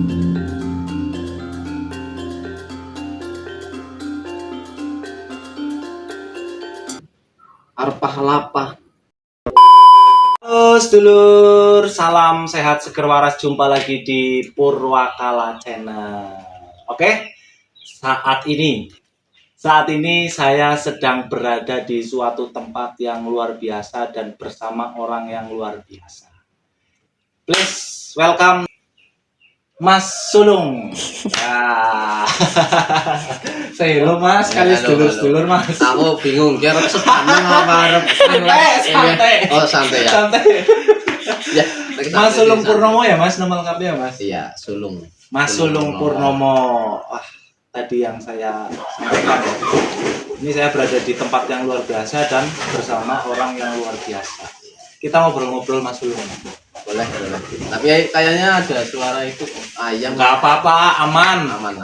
Arpah lapah. Halo sedulur, salam sehat seger waras, jumpa lagi di Purwakala Channel. Oke, saat ini saya sedang berada di suatu tempat yang luar biasa dan bersama orang yang luar biasa. Please welcome Mas Sulung. Ya. Say hello Mas, kali sedulur-sedulur Mas. Aku bingung, kira sepaneng apa arep santai. Oh, santai ya. Santai. Ya, Mas Sulung Purnomo ya Mas, nama lengkapnya Mas? Iya, Sulung. Mas Sulung Purnomo. Wah, tadi yang saya sampaikan ya. Ini saya berada di tempat yang luar biasa dan bersama orang yang luar biasa. Kita ngobrol-ngobrol Mas Sulung. Boleh. Tapi kayaknya ada suara itu ayam. Enggak apa-apa, aman. Aman.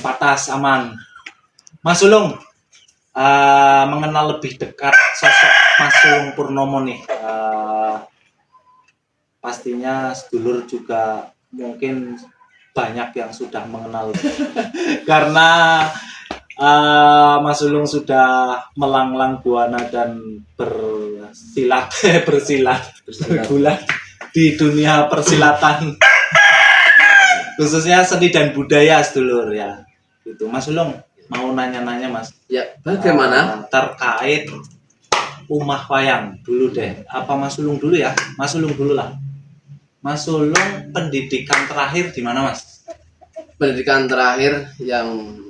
Patas, aman. Mas Sulung, mengenal lebih dekat sosok Mas Sulung Purnomo nih. Pastinya sedulur juga mungkin banyak yang sudah mengenal karena Mas Sulung sudah melanglang buana dan bergulat di dunia persilatan khususnya seni dan budaya sedulur ya. Itu Mas Sulung mau nanya-nanya Mas. Ya, bagaimana? Terkait Umah Wayang dulu deh. Apa Mas Sulung dulu ya? Mas Sulung dulu lah. Mas Sulung pendidikan terakhir di mana Mas? Pendidikan terakhir yang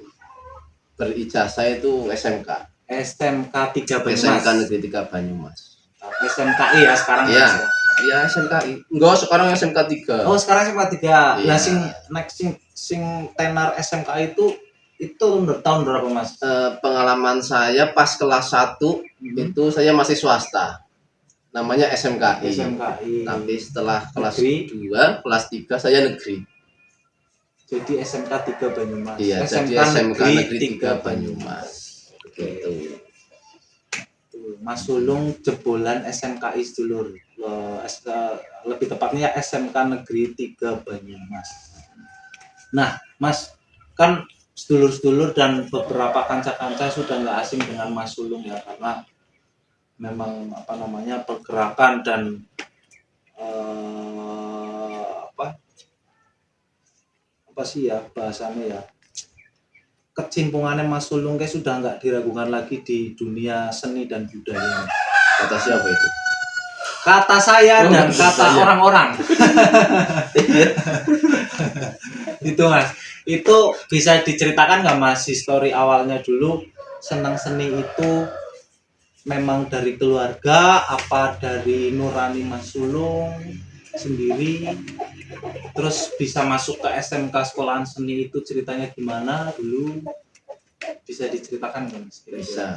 berijazah itu SMK 3 Banyumas. SMK Negeri 3 Banyumas. SMKI ya sekarang Iya. Mas, ya? Iya, SMKI. Enggak, sekarang SMK 3. Oh, sekarang SMK 3. Iya. Nah, sing tenar SMKI itu tahun berapa Mas? Pengalaman saya pas kelas 1 itu saya masih swasta. Namanya SMKI. Tapi setelah kelas negeri. 2, kelas 3 saya negeri. Jadi SMK 3 Banyumas. Iya, jadi SMK Negeri 3 Banyumas. Begitu. Mas Sulung jebolan SMKI sedulur. Lebih tepatnya SMK Negeri 3 Banyumas. Nah, Mas, kan sedulur-sedulur dan beberapa kanca-kanca sudah nggak asing dengan Mas Sulung ya, karena memang pergerakan dan apa sih ya bahasanya ya, kecimpungannya Mas Sulung kayak sudah nggak diragukan lagi di dunia seni dan budaya. Kata siapa itu? Kata saya dan kata orang-orang. Itu Mas, itu bisa diceritakan nggak Mas histori awalnya dulu senang seni itu memang dari keluarga apa dari nurani Mas Sulung sendiri, terus bisa masuk ke SMK sekolahan seni itu ceritanya gimana dulu, bisa diceritakan nggak Mas? Bisa.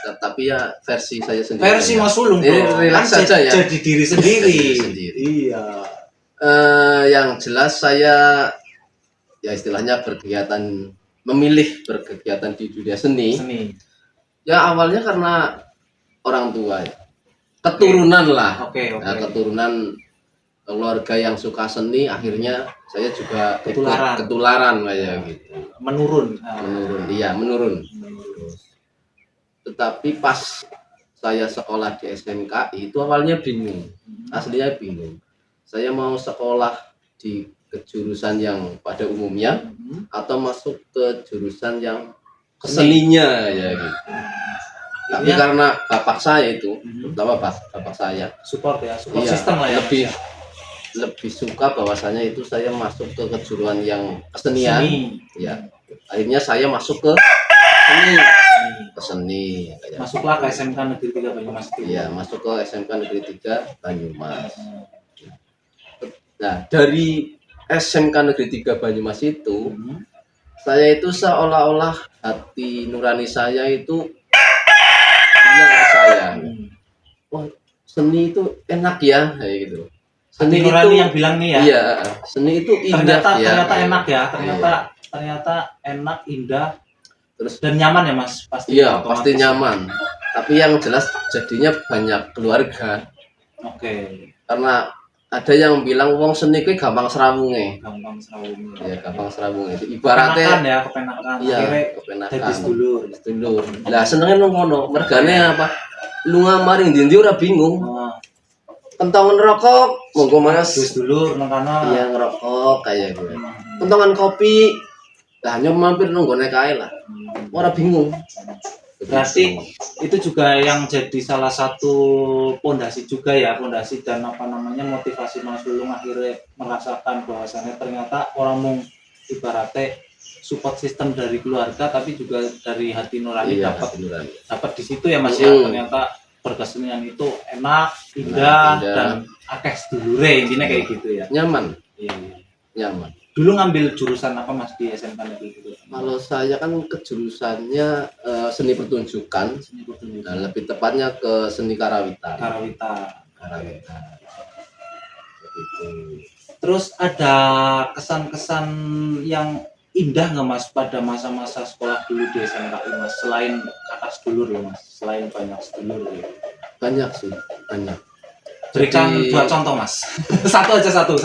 Tapi ya versi saya sendiri. Versi Mas Sulung relax saja ya. Jadi diri sendiri. Iya. Yang jelas saya ya istilahnya memilih berkegiatan di dunia seni. Ya awalnya karena orang tua ya. Keturunan lah. Oke. Nah, keturunan keluarga yang suka seni, akhirnya saya juga ketularan kayak gitu. Menurun. Tetapi pas saya sekolah di SMKI itu awalnya bingung. Aslinya bingung. Saya mau sekolah di kejurusan yang pada umumnya atau masuk ke jurusan yang keseninya ya gitu. Tapi karena bapak saya itu, terutama bapak saya support sistem lah ya. Lebih suka bahwasanya itu saya masuk ke kejuruan yang kesenian. Ya. Akhirnya saya masuk ke seni. Masuklah ke SMK Negeri 3 Banyumas. Iya, masuk ke SMK Negeri 3 Banyumas. Nah, dari SMK Negeri 3 Banyumas itu, saya itu seolah-olah hati nurani saya itu bilang ke saya, wah seni itu enak ya, kayak gitu. Seni nurani yang bilang nih ya. Iya, seni itu indah. Ternyata enak ya, ternyata enak, indah, terus dan nyaman ya Mas, pasti. Iya, pasti nyaman. Tapi yang jelas jadinya banyak keluarga. Oke. Karena ada yang bilang wong seni kuwi gampang serawunge. Gampang serawung. Ya, gampang serawunge. Itu Kepenakan ibaratnya ya, kepenakan. iya, Akhirnya kepenakan. jadi sedulur. Sedulur. Lah senenge nang kono, mergane apa? Lu ngamar ning ndi ora bingung. Oh, Kentongan rokok, monggo Mas. terus dulur nang kana. Iya ngerokok kayak gue. Kentongan kopi, lah nyom mampir nang gone kae lah. Ora bingung. Berarti itu juga yang jadi salah satu pondasi juga ya, pondasi dan apa namanya motivasi Mas Lulung akhirnya merasakan bahwasannya ternyata orang mau ibaratnya support system dari keluarga tapi juga dari hati nurani iya, dapat nurani. di situ ya Mas ya, ternyata berkesenian itu enak, indah, indah. dan akeh sedulure intinya kayak gitu ya. Nyaman, Iya, iya. nyaman. Dulu ngambil jurusan apa Mas di SMK Negeri gitu? Kalau saya kan kejurusannya seni pertunjukan, Seni pertunjukan. nah, lebih tepatnya ke seni karawitan. Karawita. Karawitan. Begitu. Terus ada kesan-kesan yang indah nggak Mas pada masa-masa sekolah dulu di SMKI Mas? Selain kata sedulur ya Mas, selain banyak sedulur ya. Banyak sih, banyak. Berikan Jadi- 2 contoh Mas. Satu aja satu.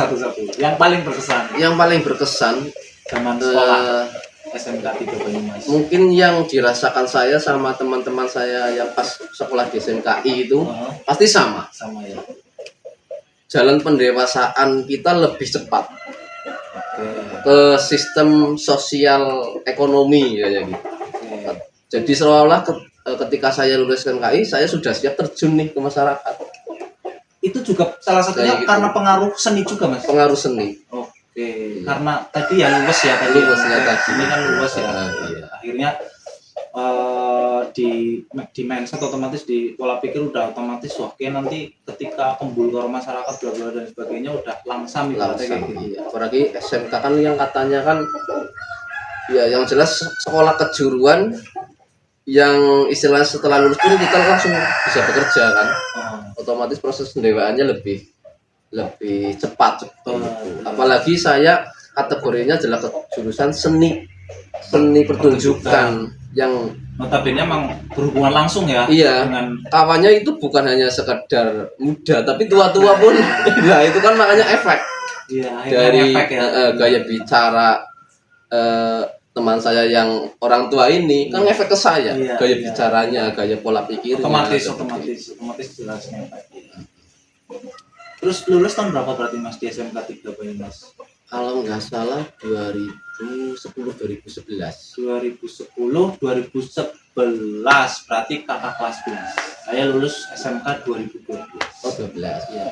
Yang paling berkesan Yang paling berkesan zaman sekolah eh, SMK 3 Banyumas. mungkin yang dirasakan saya sama teman-teman saya yang pas sekolah di SMKI itu Oh, pasti sama. sama ya. Jalan pendewasaan kita lebih cepat Oke. ke sistem sosial ekonomi kayak gitu. Oke. Jadi seolah-olah ketika saya lulus SMKI saya sudah siap terjun nih ke masyarakat. Itu juga salah satunya Kayak gitu. karena pengaruh seni juga Mas. Pengaruh seni. Oke, karena tadi ya luwes ya tadi. Luwes ya tadi. Ini kan luwes ya. Iya. Akhirnya di mindset otomatis di pola pikir udah otomatis wah kayak nanti ketika kembul ke masyarakat bla bla dan sebagainya udah langsam ibaratnya kayak gitu. Iya. Apalagi SMK kan yang katanya kan ya yang jelas sekolah kejuruan yang istilahnya setelah lulus pun kita langsung bisa bekerja kan. Oh, Otomatis proses pendewaannya lebih cepat. betul. Apalagi saya kategorinya adalah jurusan seni pertunjukan yang Notabene emang berhubungan langsung ya iya dengan kawannya itu bukan hanya sekedar muda tapi tua-tua pun. Nah itu kan makanya efek ya, akhirnya dari efek ya. gaya bicara teman saya yang orang tua ini kan efek ke saya. Iya, Gaya iya. bicaranya, gaya pola pikirnya otomatis jelasnya efek. Terus lulus tahun berapa berarti Mas di SMK 3 Banyumas? kalau nggak salah 2011 2010 2011 berarti kakak kelas Mas. Saya lulus SMK 2012. oh 12 Iya.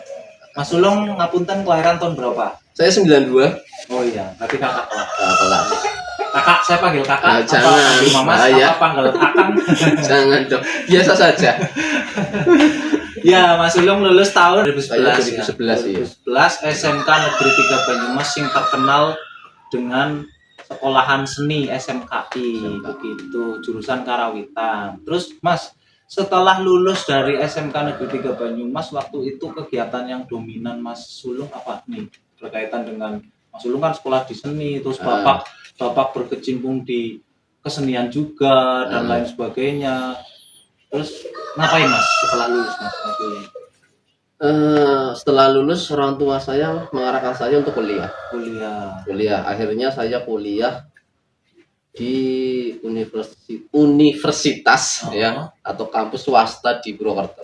Mas Ulung ngapunten kelahiran tahun berapa? saya 92 Oh iya, berarti kakak kelas. kelas. Kakak, saya panggil kakak. Nah, apa jangan. panggil mama? Bahaya. Apa panggil kakak? Jangan dong, biasa saja. Ya, Mas Ulung lulus tahun 2011. Saya 2011, iya. 2011 SMK Negeri 3 Banyumas yang terkenal dengan sekolahan seni SMKI begitu, jurusan karawitan. Terus Mas, setelah lulus dari SMK Negeri 3 Banyumas waktu itu kegiatan yang dominan Mas Sulung apa nih berkaitan dengan Mas Sulung kan sekolah di seni terus bapak berkecimpung di kesenian juga dan lain sebagainya. Terus ngapain Mas setelah lulus Mas Sulung? Setelah lulus orang tua saya mengarahkan saya untuk kuliah. Akhirnya saya kuliah di universitas ya atau kampus swasta di Purwokerto.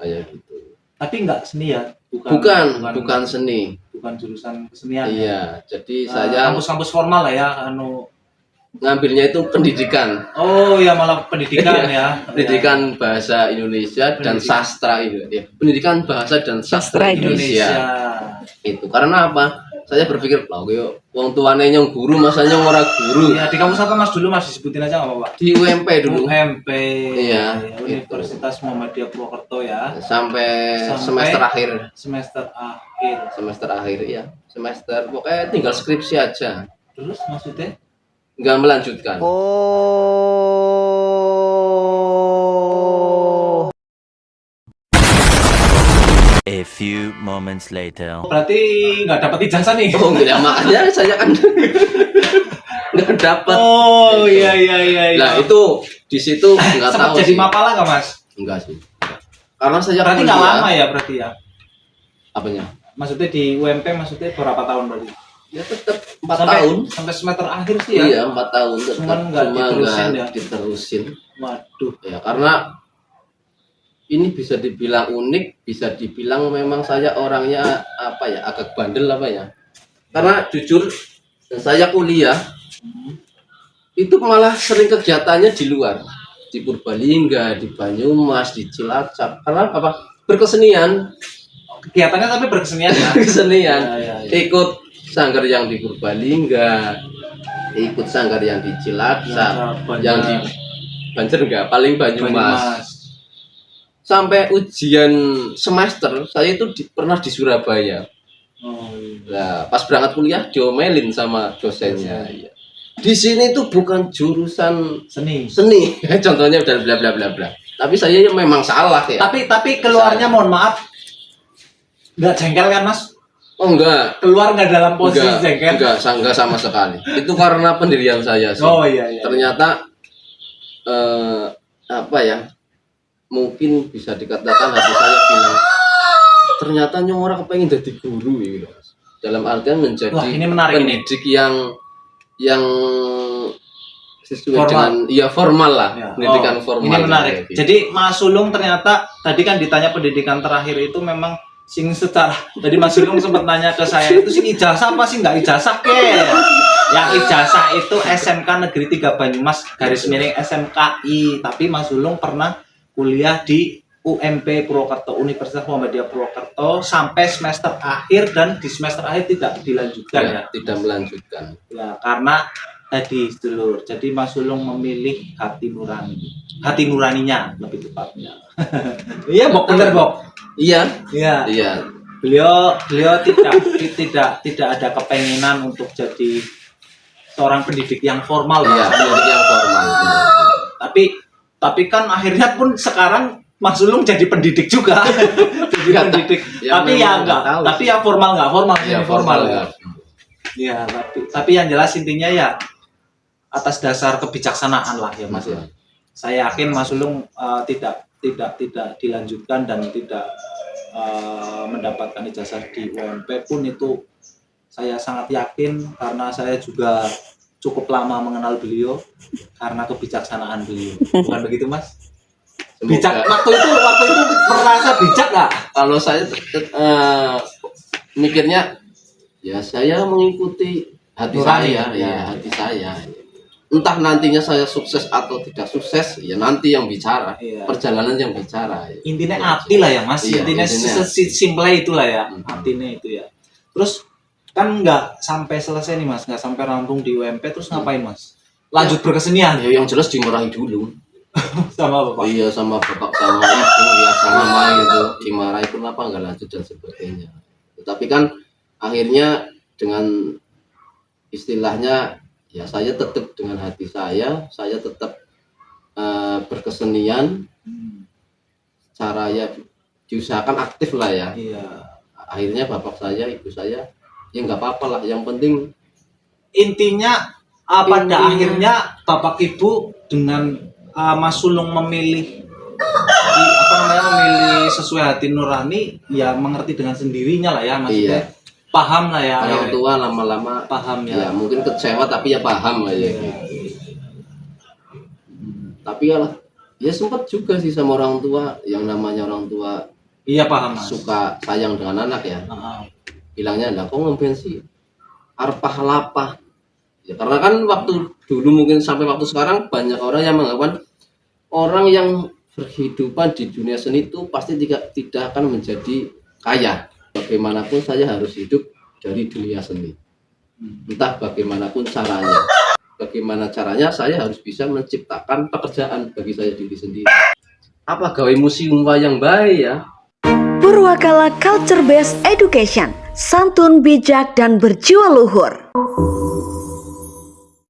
Kayak gitu. Tapi enggak seni ya? Bukan seni. Bukan jurusan kesenian. Iya, jadi saya kampus-kampus formal lah ya ngambilnya itu pendidikan. Oh ya malah pendidikan ya. Pendidikan bahasa Indonesia dan sastra Indonesia. Pendidikan bahasa dan sastra Indonesia. Itu karena apa? Saya berpikir, lah wong tuane nyong guru, masa nyong ora guru. Ya, di kampus apa Mas dulu Mas disebutin aja enggak apa-apa. Di UMP dulu. UMP. Iya, Universitas Muhammadiyah Purwokerto ya. Sampai semester akhir. Semester akhir Ya. Semester pokoknya tinggal skripsi aja. Terus maksudnya? Nggak melanjutkan. A few moments later. Berarti nggak dapat ijazah nih? Oh enggak, makanya saya kan nggak dapat. Oh iya. Nah itu di situ nggak tahu jadi sih. mapala nggak Mas? Enggak sih. Karena saya Berarti nggak kuliah- lama ya berarti ya? Apanya? Maksudnya di UMP maksudnya berapa tahun berarti? Ya tetap 4 tahun. Sampai semester akhir sih ya. Iya 4 tahun tetap. Cuman nggak diterusin ya. Diterusin. Waduh. Ya karena ini bisa dibilang unik, bisa dibilang memang saya orangnya apa ya, agak bandel apa ya. Karena jujur saya kuliah itu malah sering kegiatannya di luar, di Purbalingga, di Banyumas, di Cilacap. Karena apa? Berkesenian. Kegiatannya tapi berkesenian ya. Kesenian. Ya. Ikut sanggar yang di Purbalingga, ikut sanggar yang di Cilacap, yang di Banjar enggak, paling Banyumas. Sampai ujian semester saya itu pernah di Surabaya. Oh, iya. Nah, pas berangkat kuliah diomelin sama dosennya. Iya. Di sini tuh bukan jurusan Seni. contohnya udah bla bla bla bla. Tapi saya memang salah ya. Tapi keluarnya mohon maaf, nggak jengkel kan Mas? Oh enggak. Keluar nggak dalam posisi jengkel? Enggak sama sekali. Itu karena pendirian saya sih. Oh iya. Ternyata apa ya? Mungkin bisa dikatakan hati saya bilang ternyata orang kepengen jadi guru gitu. Dalam artian menjadi ini menarik pendidik yang sesuai formal. dengan formal lah, Ya. pendidikan formal. Ini menarik. Gitu. Jadi Mas Sulung ternyata tadi kan ditanya pendidikan terakhir itu memang sing secara tadi Mas Sulung sempat nanya ke saya itu sing ijazah apa sih nggak ijazah ke? Yang ijazah itu SMK Negeri 3 Banyumas garis miring SMKI. Tapi Mas Sulung pernah kuliah di UMP Purwokerto, Universitas Muhammadiyah Purwokerto sampai semester akhir dan di semester akhir tidak dilanjutkan ya. Tidak melanjutkan. Ya, karena tadi dulur. Jadi Mas Sulung memilih hati nuraninya lebih tepatnya. Iya, Bok, bener, Bok. Iya. Beliau tidak ada kepenginan untuk jadi seorang pendidik yang formal. Iya, pendidik yang formal. Tapi kan akhirnya pun sekarang Mas Sulung jadi pendidik juga. Jadi pendidik. Tapi ya enggak. Tapi ya formal enggak formal, Ya, formal. ya. Ya, tapi yang jelas intinya ya atas dasar kebijaksanaan lah ya Mas ya. Saya yakin Mas Sulung tidak dilanjutkan dan tidak mendapatkan ijazah di UMP pun itu saya sangat yakin karena saya juga cukup lama mengenal beliau karena kebijaksanaan beliau. Bukan begitu Mas? Bijak waktu itu merasa bijak nggak? Kalau saya mikirnya ya saya mengikuti hati saya, hati saya. Entah nantinya saya sukses atau tidak sukses, ya nanti yang bicara, perjalanan yang bicara. Ya. Intinya hati lah ya Mas, intinya simple itulah ya, artinya itu ya. Terus kan nggak sampai selesai nih Mas, nggak sampai rampung di UMP, terus ngapain Mas? Lanjut berkesenian? Ya yang jelas dimarahi dulu. Sama bapak? Iya sama bapak sama ibu ya sama mama gitu, dimarahi kenapa nggak lanjut dan sebagainya. Tetapi kan akhirnya dengan istilahnya ya saya tetap dengan hati saya tetap berkesenian, cara ya diusahakan aktif lah ya. Iya. Akhirnya bapak saya, ibu saya, ya nggak apa-apa lah. Yang penting intinya pada akhirnya bapak ibu dengan Mas Sulung memilih memilih sesuai hati nurani, ya mengerti dengan sendirinya lah ya maksudnya. Iya. Paham lah ya. Orang tua lama-lama paham ya. Ya mungkin kecewa tapi ya paham lah ya. Tapi ya sempat juga sih sama orang tua, yang namanya orang tua iya paham Mas. Suka sayang dengan anak ya. Bilangnya enggak kok ngemben sih arpah lapah. Ya karena kan waktu dulu mungkin sampai waktu sekarang banyak orang yang mengatakan orang yang berhidupan di dunia seni itu pasti tidak akan menjadi kaya. Bagaimanapun saya harus hidup dari dunia seni. Entah bagaimanapun caranya. Bagaimana caranya saya harus bisa menciptakan pekerjaan bagi saya diri sendiri. Apa gawe museum wayang bae ya? Purwakala Culture Based Education, santun, bijak, dan berjiwa luhur.